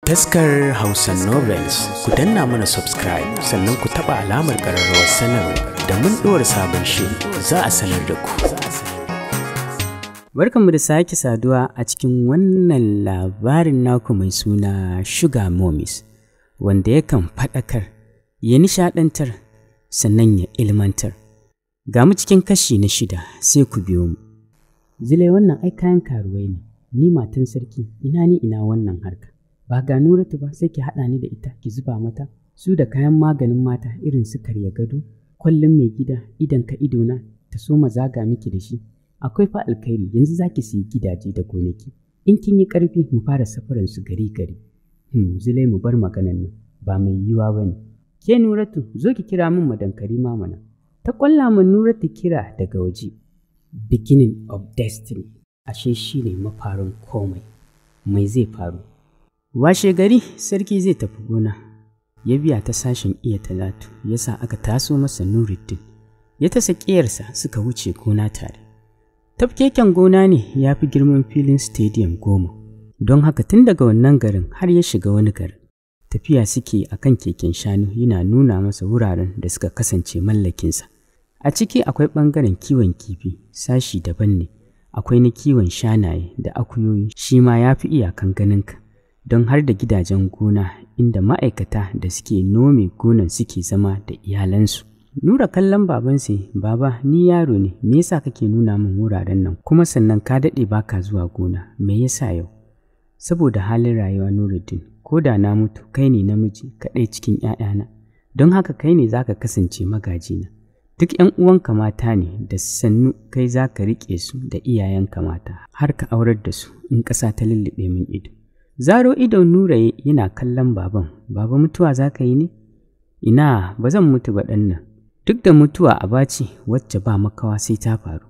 Taskar Hausa Novels, ku danna mana subscribe sannan ku taɓa alamar ƙararrawar sanarwa da mun ɗora sabon shiri za a sanar da ku. Barkanmu da sake saduwa a cikin wannan labarin naku mai suna Sugar Mommies, wanda yakan faɗakar, ya nishaɗantar, sannan ya ilmantar. Ga mu cikin kashi na 6 sai ku biyo mu. Zile wannan ai kayan karuwai ne, ni matan sarki, ina wannan harka. Ba ga Nuratu ba sai ki haɗa ni da ita ki zuba mata su da kayan maganin mata irin su karya gado, kwallon mai gida, idan ka idona ta so zaga miki da shi. Akwai fa alkhairi, yanzu zaki siyi gidaje da gonaki. In kin yi ƙarfi mu fara safaran su gari. Zulai mu bar maganan nan, ba mai yiwa bane. Ke Nuratu, zo ki kira min Madan Karima mana. Ta kwalla min Nuratu kira daga waje. Beginning of destiny, ashe shine mafarin komai. Mai zai faru? Washe gari sarki zai tafi gona, ya biya ta sashen iya Talatu, ya sa aka taso masa Nuruddin, ya tasa ƙiyarsa suka wuce gona tare. Tafkeken gona ne ya fi girman filin stadium 10, don haka tun daga wannan garin har ya shiga wani garin. Tafiya suke a kan keken shanu yana nuna masa wuraren da suka kasance mallakinsa. A ciki akwai ɓangaren kiwon kifi, sashi daban ne, akwai na kiwon shanaye da akuyoyi, shi ma ya fi iyakan ganinka. Don har da gidajen gona inda ma'aikata da suke nome gonan suke zama da iyalansu. Nura kallon babansa, baba ni yaro ne, me yasa kake nuna min wuraren nan kuma sannan ka daɗe baka zuwa gona, me yasa yau? Saboda halin rayuwa Nuruddin, ko da na mutu kai ne namiji kaɗai cikin ‘ya'yana, don haka kai ne zaka kasance magajina. Duk ‘yan uwanka mata ne da sannu kai zaka riƙe su da iyayenka mata har ka aurar da su in ƙasa ta lullube min ido. Zaro idon Nura yana kallon baban, baba mutuwa za ka yi ne? Ina, ba zan mutu ba ɗan nan. Duk da mutuwa aba ce wacce ba makawa sai ta faru,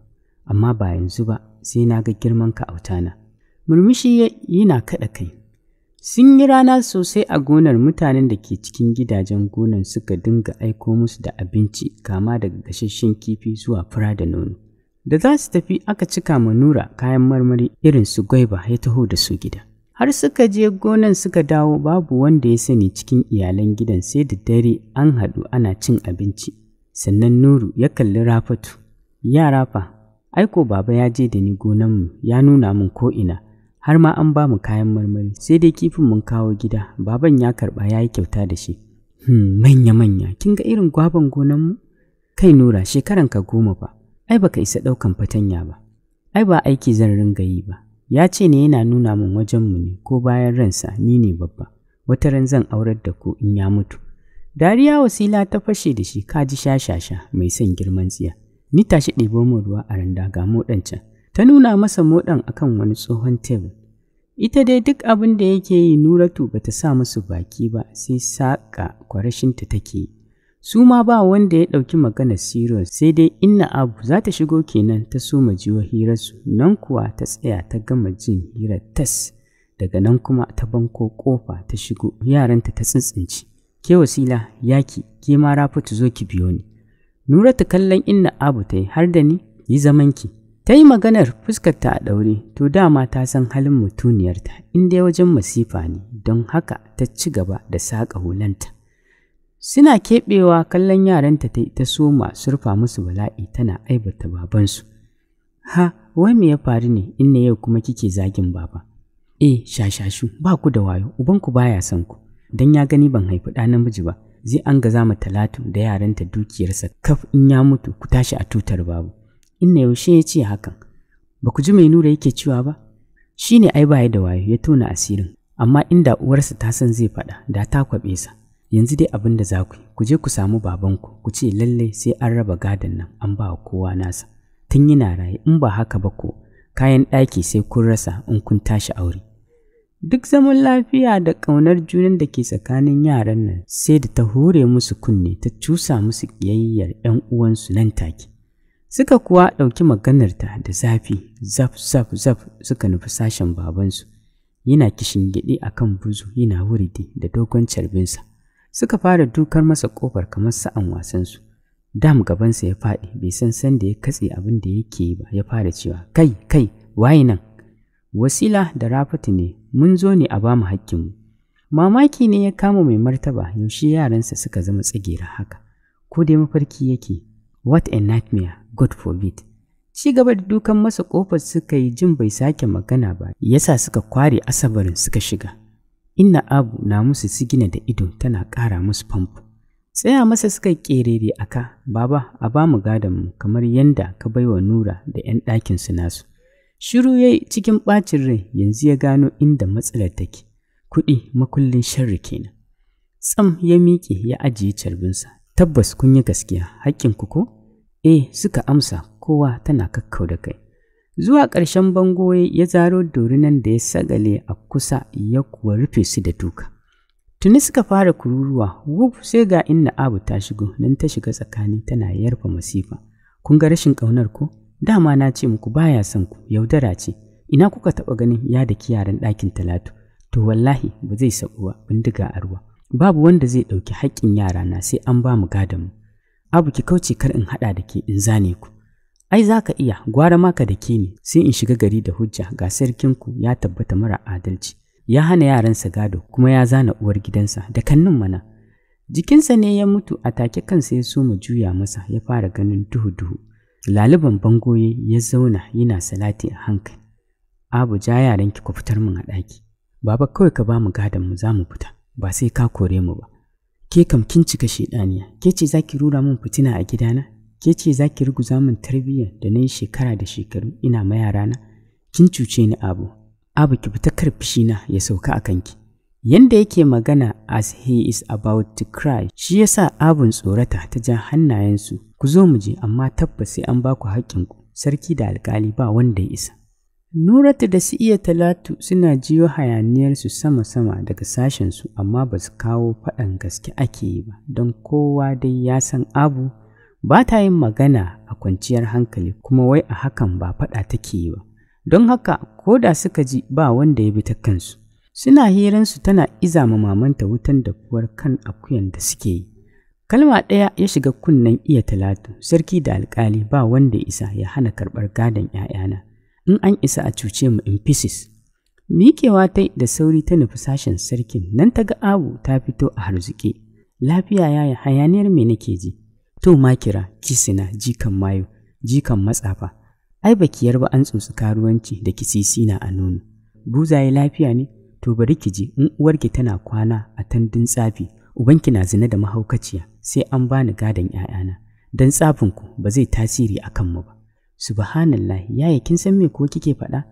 amma ba yanzu ba sai na ga girman ka autana. Murmushi yana kaɗa kai. Sun yi rana sosai a gonar, mutanen da ke cikin gidajen gonar suka dinga aiko musu da abinci kama daga gasasshen kifi zuwa fura da nono. Da za su tafi aka cika ma Nura kayan marmari irin su gwaiba ya taho da su gida. Har suka je gonan suka dawo babu wanda ya sani cikin iyalan gidan sai da dare an haɗu ana cin abinci. Sannan Nuru ya kalli Rafatu. Yara fa, aiko baba ya je da ni gonanmu ya nuna min ko'ina, har ma an ba mu kayan marmari, sai dai kifin mun kawo gida, baban ya karɓa ya yi kyauta da shi. Manya-manya, kin ga irin gwaban gonanmu? Kai Nura, shekaranka 10 fa, ai baka isa ɗaukan fatanya ba, ai ba aiki zan ringa yi ba. Ya ce ne yana nuna min wajenmu ne ko bayan ransa ni ne babba, wata ran zan aurar da ku in ya mutu. Dariya Wasila ta fashe da shi, ka ji shashasha mai son girman tsiya. Ni tashi ɗebo min ruwa a randa ga moɗan can. Ta nuna masa moɗan akan wani tsohon tebur. Ita dai duk abin da yake yi Nuratu bata sa musu baki ba, sai saƙa kwarashinta take yi. Su ma ba wanda ya ɗauki maganar serious, sai dai Inna Abu za ta shigo kenan ta so jiwa hirarsu, nan kuwa ta tsaya ta gama jin hirar tas, daga nan kuma ta banko ƙofa ta shigo, yaranta ta tsintsinci. Ke Wasila, yaki, ke ma Rafatu zo ki biyo ni. Nuratu kallon Inna Abu ta yi, har da ni, yi zamanki. Ta yi maganar fuskarta a ɗaure, to dama ta san halin mutuniyarta, in dai wajen masifa ne, don haka ta ci gaba da saƙa hulanta. Suna keɓewa kallon yaranta ta soma surfa musu bala'i tana aibata babansu. Ha, wai me ya faru ne inna yau kuma kike zagin baba? Shashashu, ba ku da wayo, ubanku baya son ku. Dan ya gani ban haifi ɗa namiji ba, zai an gaza ma Talatu da yaranta dukiyarsa kaf in ya mutu ku tashi a tutar babu. Inna yaushe ya ce hakan? Ba ku ji mai Nura yake cewa ba? Shi ne ai baya da wayo ya tona asirin, amma inda uwarsa ta san zai faɗa da ta kwaɓe sa. Yanzu dai abin da za ku je ku samu babanku ku ce lallai sai an raba gadon nan an ba kowa nasa tun yana raye, in ba haka ba ko kayan ɗaki sai kun rasa in kun tashi aure. Duk zaman lafiya da ƙaunar junan da ke tsakanin yaran nan sai da ta hore musu kunne ta cusa musu ƙiyayyar 'yan uwansu nan take. Suka kuwa ɗauki maganarta da zafi, zaf suka nufi sashen babansu. Yana kishingiɗe a kan buzu yana wuridi da dogon carbinsa. Suka fara dukar masa ƙofar kamar sa'an wasansu. Dam gabansa ya faɗi, bai san sanda ya katse abin da yake yi ba, ya fara cewa, kai, waye nan? Wasila da Rafatu ne, mun zo ne a ba mu haƙƙinmu. Mamaki ne ya kama mai martaba, yaushe yaransa suka zama tsagera haka, ko dai mafarki yake. What a nightmare, God forbid. Ci gaba da dukan masa ƙofar suka yi, jin bai sake magana ba, yasa suka kware asabarin suka shiga. Inna Abu na musu sigina da ido tana ƙara musu famfo. Tsaya masa suka ƙerere aka, baba a ba mu gadonmu kamar yanda ka baiwa Nura da 'yan ɗakinsu nasu. Shiru ya yi cikin ɓacin rai, yanzu ya gano inda matsalar take. Kuɗi makullin sharri kenan. Tsam ya miƙe ya ajiye carbinsa. Tabbas kun yi gaskiya, haƙƙinku ko? Suka amsa, kowa tana kakkau da kai. Zuwa ƙarshen bango ya zaro dorinan da ya sagale a kusa ya kuwa rufe su da duka. Tuni suka fara kururuwa, wuf sai ga Inna Abu ta shigo, nan ta shiga tsakani tana yarfa masifa. Kun ga rashin ƙaunar ko? Dama na ce muku baya son ku, yaudara ce. Ina kuka taɓa ganin ya daki yaran ɗakin Talatu? To wallahi ba zai sabu ba, bindiga a ruwa. Babu wanda zai ɗauki haƙƙin yara na sai an ba mu gadonmu. Abu ki kauce kar in haɗa da ke in zane ku. Ai za ka iya, gwara maka da ke ne, sai in shiga gari da hujja ga sarkinku ya tabbata mara adalci. Ya hana yaransa gado kuma ya zana uwar gidansa da kannin mana. Jikinsa ne ya mutu, a take kansa ya soma juya masa, ya fara ganin duhu-duhu. Laliban bangoye ya zauna yana salati a hankali. Abu ja yaranki ku fitar min a ɗaki. Baba kawai ka ba mu gadon mu za mu fita, ba sai ka kore mu ba. Ke kam kin cika shedaniya, ke ce za ki rura min fitina a gidana? Ke ce za ki ruguza min tarbiyyar da na yi shekara da shekaru ina ma yarana? Kin cuce ni Abu. Abu ki fita kar fishina ya sauka a kanki. Yanda yake magana as he is about to cry, shi yasa Abun tsorata ta ja hannayensu. Ku zo mu je, amma tabbas sai an ba ku haƙƙinku. Sarki da alƙali ba wanda ya isa. Nuratu da su iya Talatu suna jiyo hayaniyarsu sama-sama daga sashensu, amma ba su kawo faɗan gaske ake yi ba, don kowa dai ya san Abu ba ta yin magana a kwanciyar hankali, kuma wai a hakan ba faɗa take yi ba. Don haka ko da suka ji ba wanda ya bi ta kansu. Suna hiransu tana iza ma mamanta wutan dafuwar kan akuyan da suke yi. Kalma ɗaya ya shiga kunnen iya Talatu, sarki da alƙali ba wanda ya isa ya hana karɓar gadon ‘ya'yana. In an isa a cuce mu in pieces. Miƙewa ta da sauri ta nufi sashen sarkin, nan ta ga Abu ta fito a harzuke. Lafiya yaya, hayaniyar me nake ji? To Makira, kisina, jikan mayo, jikan matsafa. Ai baki yarba an tsotsi karuwanci da kisisi na a nono. Buzaye lafiya ne? To bari ki ji, in uwarki tana kwana a tandin tsafi, ubanki na zina da mahaukaciya, sai an bani gadon ‘ya'yana. Dan tsafinku ba zai tasiri a kanmu ba. Subhanallah, yaya kin san me ko kike faɗa?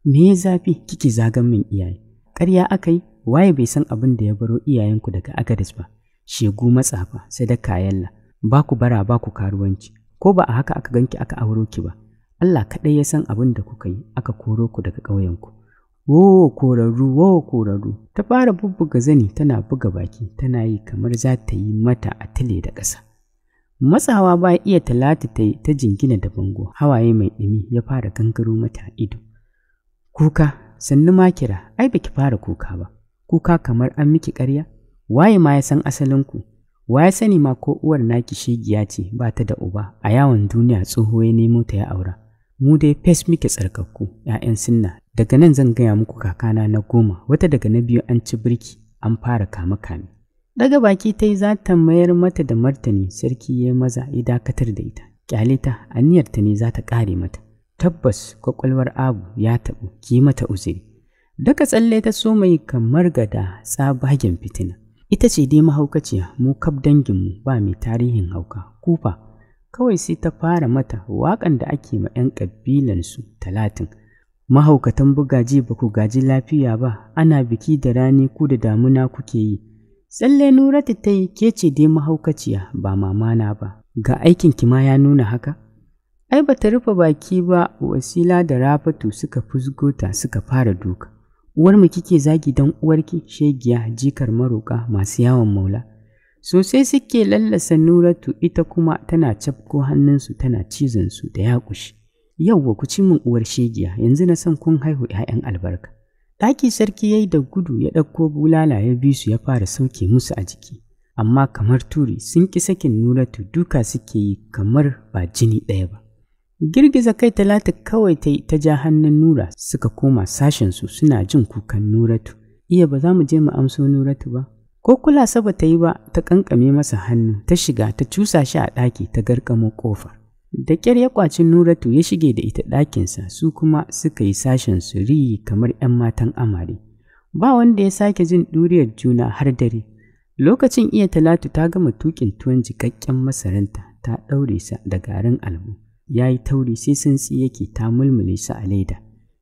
Me ya zafi kike zagan min iyaye? Ƙarya aka yi, waye bai san abin da ya baro iyayenku daga Agadez ba? Shegu matsafa, sadaka yalla, ba ku bara ba ku karuwanci, ko ba a haka aka ganki aka auro ki ba. Allah kaɗai ya san abin da kuka yi, aka koro ku daga ƙauyenku. Wo korarru, ta fara bubbuga zani tana buga baki, tana yi kamar za ta yi mata a tile da ƙasa. Matsawa ba iya Talatu ta yi ta jingina da bango, hawaye mai ɗumi ya fara gangaro mata ido. Kuka, sannu Makira, ai baki fara kuka ba. Kuka kamar an miki ƙarya? Waye ma ya san asalinku? Wa ya sani ma ko uwar naki shegiya ce ba ta da uba, a yawon duniya tsoho ya nemo ta ya aura. Mu dai fes muke tsarkakku, ‘ya'yan sunna. Daga nan zan gaya muku kakana na 10, wata daga na 2 an ci birki, an fara kame-kame. Daga baki ta yi za ta mayar mata da martani, sarki ya maza ya dakatar da ita. Kyale ta, aniyarta ne za ta ƙare mata. Tabbas kwakwalwar Abu ya taɓu, ki mata uzuri. Daga tsalle ta so mai kamar gada tsabagen fitina. Ita ce dai mahaukaciya, mu kaf danginmu ba mai tarihin hauka, kufa. Kawai sai ta fara mata waƙan da ake ma 'yan ƙabilansu Talatin. Mahaukatan bugaji ba ku gaji lafiya ba, ana biki da rani ku da damuna kuke yi. Tsalle Nuratu ta yi, ke ce dai mahaukaciya ba mamana ba, ga aikinki ma ya nuna haka? Ai ba ta rufe baki ba, Wasila da Rafatu suka fusgota suka fara duka. Uwarmu kike zagi don uwarki, shegiya jikar maroƙa masu yawon maula. Sosai suke lallasa Nuratu, ita kuma tana cafko hannunsu tana cizonsu da yaƙushi. Yauwa ku ci min uwar shegiya, yanzu na san kun haihu 'ya'yan albarka. Ɗaki sarki ya yi da gudu ya ɗauko bulala ya bi su ya fara sauke musu a jiki. Amma kamar turi sun ƙi sakin Nuratu, duka suke yi kamar ba jini ɗaya ba. Girgiza kai Talatu kawai ta ja hannun Nura suka koma sashensu suna jin kukan Nuratu. Iya ba za mu je mu amso Nuratu ba. Ko kula sa ba ta yi ba ta kankame masa hannu ta shiga ta cusa shi a ɗaki ta garkamo ƙofar. Da ƙyar ya kwaci Nuratu ya shige da ita ɗakinsa su kuma suka yi sashen su riyi kamar 'yan matan amare. Ba wanda ya sake jin ɗuriyar juna har dare. Lokacin iya Talatu ta gama tuƙin tuwon jiƙaƙƙen masaranta ta ɗaure sa da garin albo. Ya yi tauri sai santsi yake ta mulmule sa a leda.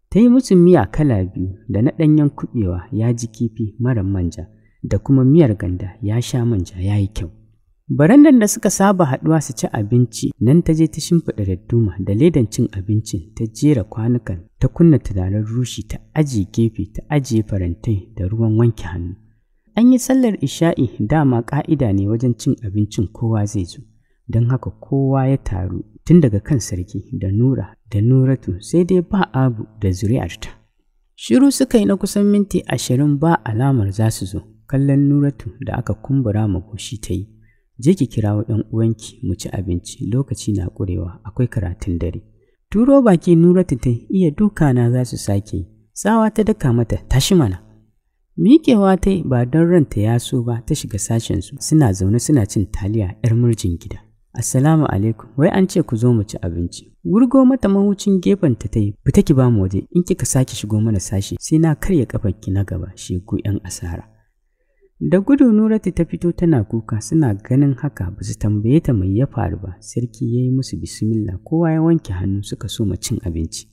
Ta yi musu miya kala biyu da na ɗanyen kuɓewa ya ji kifi mara manja da kuma miyar ganda ya sha manja ya yi kyau. Barandan da suka saba haɗuwa su ci abinci nan ta je ta shimfiɗa dadduma da ledan cin abincin ta jera kwanukan ta kunna turaren rushi ta ajiye gefe ta ajiye farantai da ruwan wanke hannu. An yi sallar isha'i dama ƙa'ida ne wajen cin abincin kowa zai zo, don haka kowa ya taru tun daga kan sarki da Nura da Nuratu sai dai ba Abu da zuri'arta. Shiru suka yi na kusan minti 20 ba alamar za su zo. Kallon Nuratu da aka kumbura magoshi ta yi. Je ki kirawo ɗan uwanki mu ci abinci, lokaci na ƙurewa akwai karatun dare. Turo baki Nuratu ta iya dukana za su sake yi. Tsawa ta daka mata tashi mana. Miƙewa ta ba don ranta ya so ba ta shiga sashensu suna zaune suna cin taliya 'yar murjin gida. Assalamu alaikum, wai an ce ku zo mu ci abinci. Wurgo mata mahucin gefenta ta yi, fita ki ba mu waje in kika sake shigo mana sashi sai na karya kafarki na gaba shegu 'yan asara. Da gudu Nuratu ta fito tana kuka suna ganin haka ba su tambaye ta mai ya faru ba. Sarki ya yi musu bismillah kowa ya wanke hannu suka so cin abinci.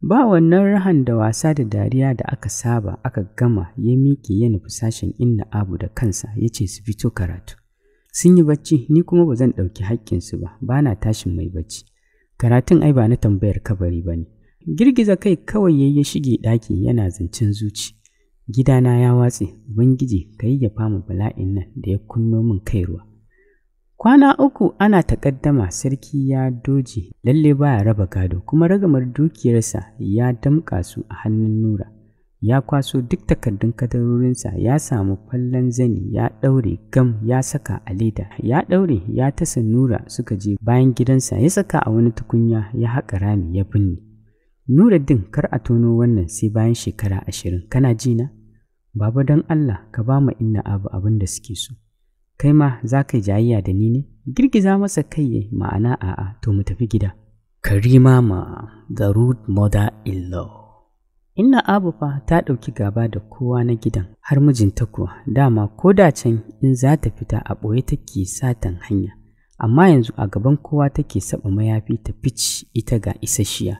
Ba wannan rahan da wasa da dariya da aka saba aka gama ya miƙe ya nufi sashen inna Abu da kansa ya ce su fito karatu. Sun yi bacci ni kuma ba zan ɗauki haƙƙinsu ba na tashin mai bacci. Karatun ai ba na tambayar kabari ba ne. Girgiza kai kawai ya shige ɗaki yana zancen zuci. Gidana ya watse, Ubangiji ka yayyafa mu bala'in nan da ya kunno min kai ruwa. Kwana 3 ana takaddama sarki ya doji lalle baya raba gado kuma ragamar dukiyarsa ya damƙa su a hannun Nura. Ya kwaso duk takardun kadarorinsa ya samu fallan zani ya ɗaure gam ya saka a leda ya ɗaure ya tasa Nura suka je bayan gidansa ya saka a wani tukunya ya haƙa rami ya binne. Nuruddin kar a tono wannan sai bayan shekara 20 kana ji na? Baba don Allah ka ba mu inna Abu abin da suke so. Kai ma za ka yi jayayya da ni ne? Girgiza masa kai ma'ana a'a to mu tafi gida. Karima ma the rude mother-in-law. Inna Abu fa ta ɗauki gaba da kowa na gidan har mijinta kuwa dama ko da can in za ta fita a ɓoye take satan hanya amma yanzu a gaban kowa take saba mayafi ta fici ita ga isasshiya.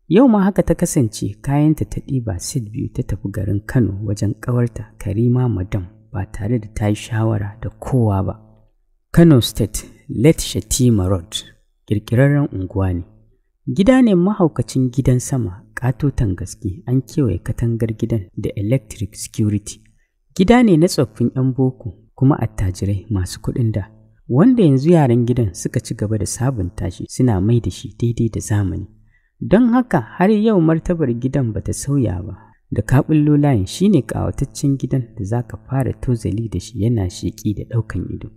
Yau ma haka ta kasance kayanta ta ɗiba set 2 ta tafi garin Kano wajen ƙawarta Karima Madam ba tare da ta yi shawara da kowa ba. Kano State, Late Shatima Road, ƙirƙirarren unguwa ne. Gida ne mahaukacin gidan sama, ƙatoton gaske an kewaye katangar gidan da electric security. Gida ne na tsoffin 'yan boko kuma attajirai masu kuɗin da, wanda yanzu yaran gidan suka ci gaba da sabunta shi suna mai da shi daidai da zamani. Don haka har yau martabar gidan bata sauya ba. Da kaɓullo layin shine ƙawataccen gidan da za ka fara tozali da shi yana sheƙi da ɗaukan ido.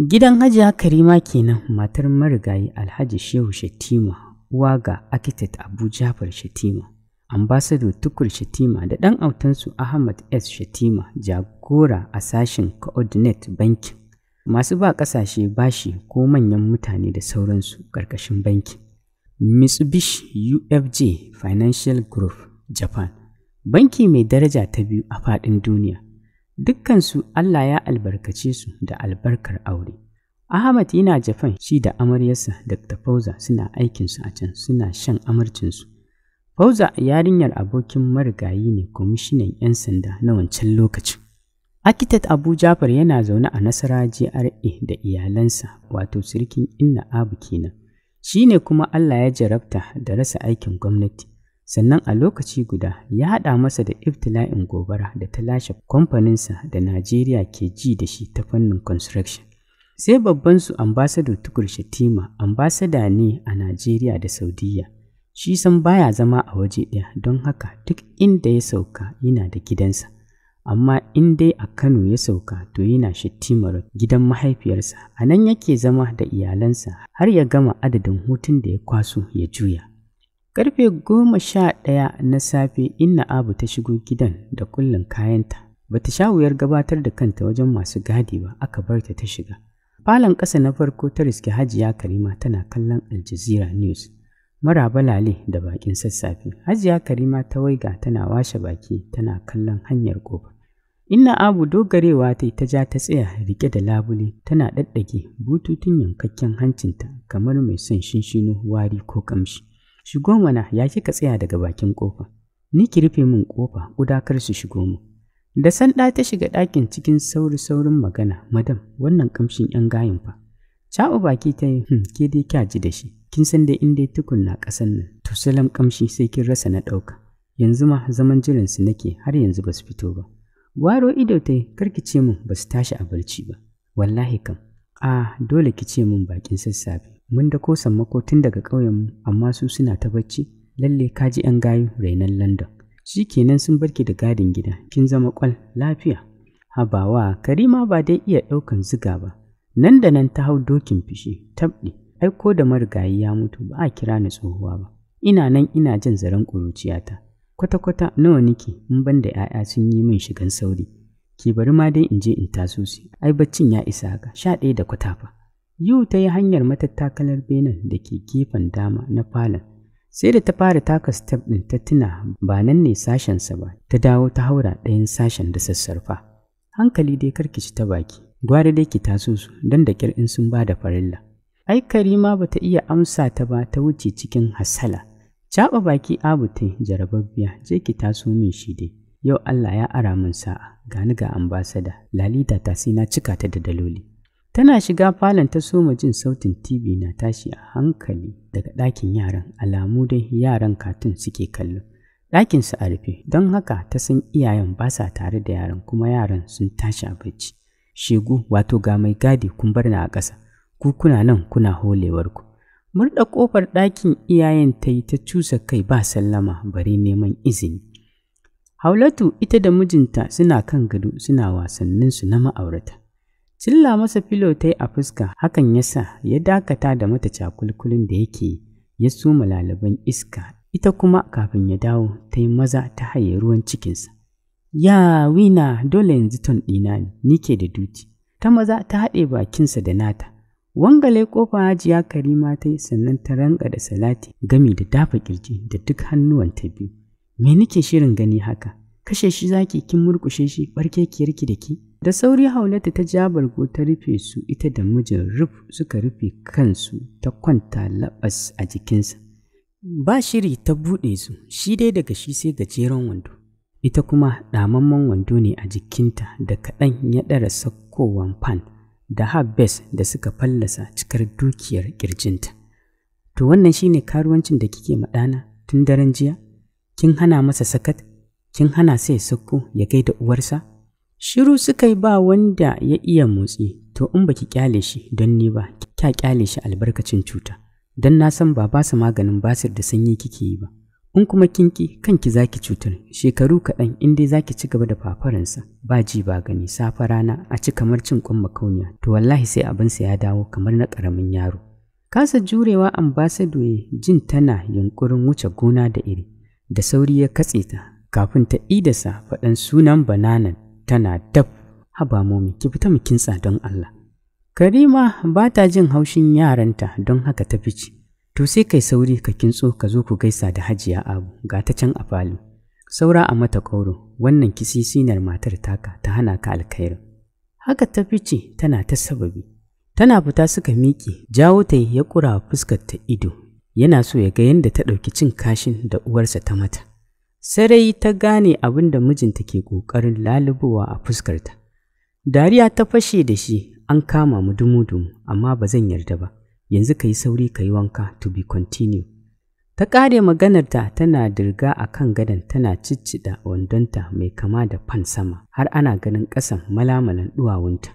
Gidan Hajiya Karima kenan matar marigayi Alhaji Shehu Shatima, uwa ga architect Abu Jafar Shatima, ambassador Tukur Shatima da ɗan autansu Ahmad S. Shatima, jagora a sashen coordinate banking, masu ba ƙasashe bashi ko manyan mutane da sauransu ƙarƙashin bankin. Mitsubishi UFJ Financial Group, Japan, banki mai daraja ta 2 a faɗin duniya. Dukkansu Allah ya albarkace su da albarkar aure. Ahmad yana Japan shi da amaryarsa Dr. Fauza suna aikinsu a can suna shan amarcinsu. Fauza yarinyar abokin marigayi ne kwamishinan 'yan sanda na wancan lokacin. Architect Abu Jafar yana zaune a Nasara GRA da iyalansa wato sirkin Inna Abu kenan. Shi ne kuma Allah ya jarabta da rasa aikin gwamnati. Sannan a lokaci guda ya haɗa masa da ibtila'in gobara da ta lashe kamfaninsa da Najeriya ke ji da shi ta fannin construction. Sai babbansu ambassador Tukur Shatima, ambassador ne a Najeriya da Saudiya. Shi san baya zama a waje ɗaya don haka duk inda ya sauka yana da gidansa. Amma in dai a Kano ya sauka to yana Shatima Road, gidan mahaifiyarsa. A nan yake zama da iyalansa har ya gama adadin hutun da ya kwaso ya juya. Karfe 11 na safe Inna Abu ta shigo gidan da kullun kayanta. Bata sha wuyar gabatar da kanta wajen masu gadi ba, aka bar ta shiga. Falon ƙasa na farko ta riske Hajiya Karima tana kallon Al Jazeera News. Maraba lale da bakin sassafe. Hajiya Karima ta waiga tana washe baki tana kallon hanyar kofa. Inna Abu dogarewa ta ja ta tsaya rike da labule tana daddage bututun yankakken hancinta kamar mai son shinshino wari ko kamshi. Shigo mana, ya kika tsaya daga bakin kofa. Ni ki rufe min kofa, gudakar su shigo mu. Da sanda ta shiga ɗakin cikin saurin magana, madam, wannan kamshin yan gayin fa. Caɓa baki ta yi, ke dai kya ji da shi. Kin san dai in dai tukunna ƙasan nan, to salam kamshi sai kin rasa na ɗauka. Yanzu ma zaman jiran su nake har yanzu ba su fito ba. Waro ido ta yi, kar ki ce min ba su tashi a barci ba. Wallahi kam, dole ki ce min bakin sassafe. Mun da ko sammako tun daga ƙauyenmu, amma su suna ta bacci. Lalle ka ji ‘yan gayu rainan London. Shi kenan sun barki da gadin gida, kin zama ƙwal lafiya. Habawa, Karima ba dai iya ɗaukan ziga ba. Nan da nan ta hau dokin fishi, tabɗi. Ai ko da marigayi ya mutu ba a kira ni tsohuwa ba. Ina nan ina jin zaren ƙuruciyata. Kwata-kwata nawa nake in ban da ‘ya'ya sun yi min shigan sauri. Ki bari ma dai in je in taso su. Ai baccin ya isa haka, 11 da kwata fa. Yu ta yi hanyar matattakalar benen da ke gefen dama na falon. Sai da ta fara taka step ɗin ta tuna ba nan ne sashensa ba, ta dawo ta haura ɗayan sashen da sassarfa. Hankali dai karki ci ta baki, gwara dai ki taso su don da ƙyar in sun ba da farilla. Ai Karima ba ta iya amsa ta ba, ta wuce cikin hasala. Caɓa baki Abu ta jarababbiya, je ki taso min shi dai. Yau Allah ya ara min sa'a, gani ga ambasada, Lalita ta sai na cika ta da daloli. Tana shiga falon ta soma jin sautin TV na tashi a hankali daga ɗakin yaran, alamu dai yaran katun suke kallo. Ɗakinsu a rufe, don haka ta san iyayen ba sa tare da yaran kuma yaran sun tashi a bacci. Shegu, wato ga mai gadi kun bar na a ƙasa, ku kuna nan kuna holewarku. Murɗa ƙofar ɗakin iyayen ta yi ta cusa kai ba sallama bare neman izini. Haulatu ita da mijinta suna kan gado suna wasanninsu na ma'aurata. Cilla masa filo ta yi a fuska, hakan ya sa ya dakata da mata cakulkulin da yake yi, ya soma lalaban iska, ita kuma kafin ya dawo ta yi maza ta haye ruwan cikinsa. Ya wina, dole yanzu ton ɗina ne, ni ke da duti. Ta maza ta haɗe bakinsa da nata. Wangale ƙofa Hajiya Karima ta yi sannan ta ranka da salati gami da dafa ƙirji da duk hannuwanta biyu. Me nake shirin gani haka? Kashe shi zaki kin murƙushe shi barkekiyarki da ke? Da sauri Haulatu ta ja bargo ta rufe su, ita da mijin suka rufe kansu, ta kwanta labas a jikinsa. Ba shiri ta buɗe su, shi dai daga shi sai gajeren wando. Ita kuma ɗamamman wando ne a jikinta da kaɗan ya ɗara sakkowan fan da habbes da suka fallasa cikar dukiyar ƙirjinta. To wannan shine karuwancin da kike maɗana tun daren jiya? Kin hana masa sakat? Kin hana sai sakko ya gaida uwarsa? Shiru suka yi ba wanda ya iya motsi, to in baki kyale shi don ni ba, kya kyale shi albarkacin cuta. Don na san ba su maganin basir da sanyi kike yi ba. In kuma kinki kanki zaki cutar, shekaru kaɗan in dai zaki ci gaba da fafaransa, ba ji ba gani, safa rana a ci kamar cin kwan makauniya, to wallahi sai abinsa ya dawo kamar na ƙaramin yaro. Kasa jurewa ambasado jin tana yunkurin wuce gona da iri, da sauri ya katse ta, kafin ta idasa faɗan sunan bananan tana dab. Haba momi, ki fita mu kintsa don Allah. Karima ba ta jin haushin yaranta don haka ta fice. To sai kai sauri ka kintso ka zo ku gaisa da Hajiya Abu, ga ta can a falo. Saura a mata ƙauro, wannan kisisinar matar taka ta hana ka alkhairin. Haka ta fice tana ta sababi. Tana fita suka miƙe, jawo ta ya ƙura fuskar ta ido. Yana so ya ga yadda ta ɗauki cin kashin da uwarsa ta mata. Sarai ta gane abin da mijinta ke ƙoƙarin lalubowa a fuskarta. Dariya ta fashe da shi, an kama mu dumu-dumu, amma ba zan yarda ba. Yanzu ka yi sauri ka yi wanka, to be continue. Ta ƙare maganarta tana dirga a kan gadon tana ciccida wandonta mai kama da fan sama, har ana ganin ƙasan malamalan ɗuwawunta.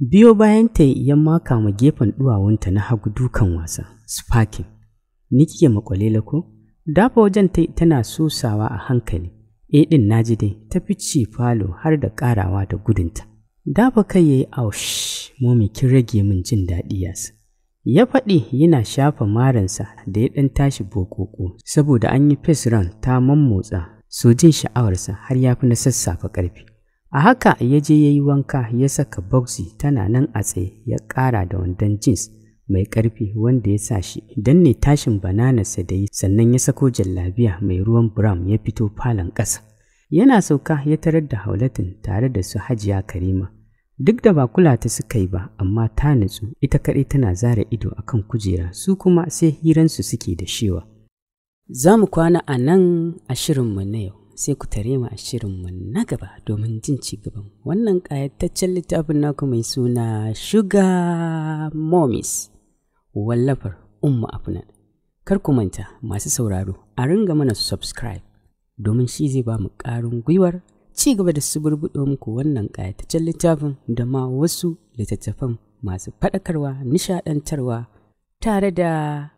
Biyo bayan ta ya maka ma gefen ɗuwawunta na hagu dukan wasa, sparking. Ni kike makwalela ko? Dafa wajen tana sosawa a hankali. Ɗin naji dai, ta fice falo har da ƙarawa da gudunta. Dafa kai yayi aush, momi kin rage min jin daɗi yasa. ya faɗi yana shafa maransa da ya ɗan tashi bokoko saboda an yi fes ran ta mammotsa so jin sha'awarsa har ya fi na sassafe ƙarfi. A haka ya je ya yi wanka ya saka boxy tana nan a tsaye ya ƙara da wandon jeans mai ƙarfi wanda ya sa shi don ne tashin bananarsa da yi sannan ya sako jallabiya mai ruwan brown ya fito falon ƙasa. Yana sauka ya tarar da Haulatin tare da su Hajiya Karima. Duk da ba kula ta suka yi ba, amma ta nutsu ita kaɗai tana zara ido akan kujera su kuma sai hiransu suke da shewa. Za mu kwana a nan a shirinmu na yau, sai ku tare mu a shirinmu na gaba domin jin ci gaban wannan ƙayataccen littafin naku mai suna Sugar Mommies, wallafar Ummu Afnan. Kar ku manta masu sauraro a ringa mana subscribe domin shi zai ba mu ƙarin gwiwar ci gaba da suburbuɗo muku wannan ƙayataccen littafin da ma wasu littattafan masu faɗakarwa, nishaɗantarwa tare da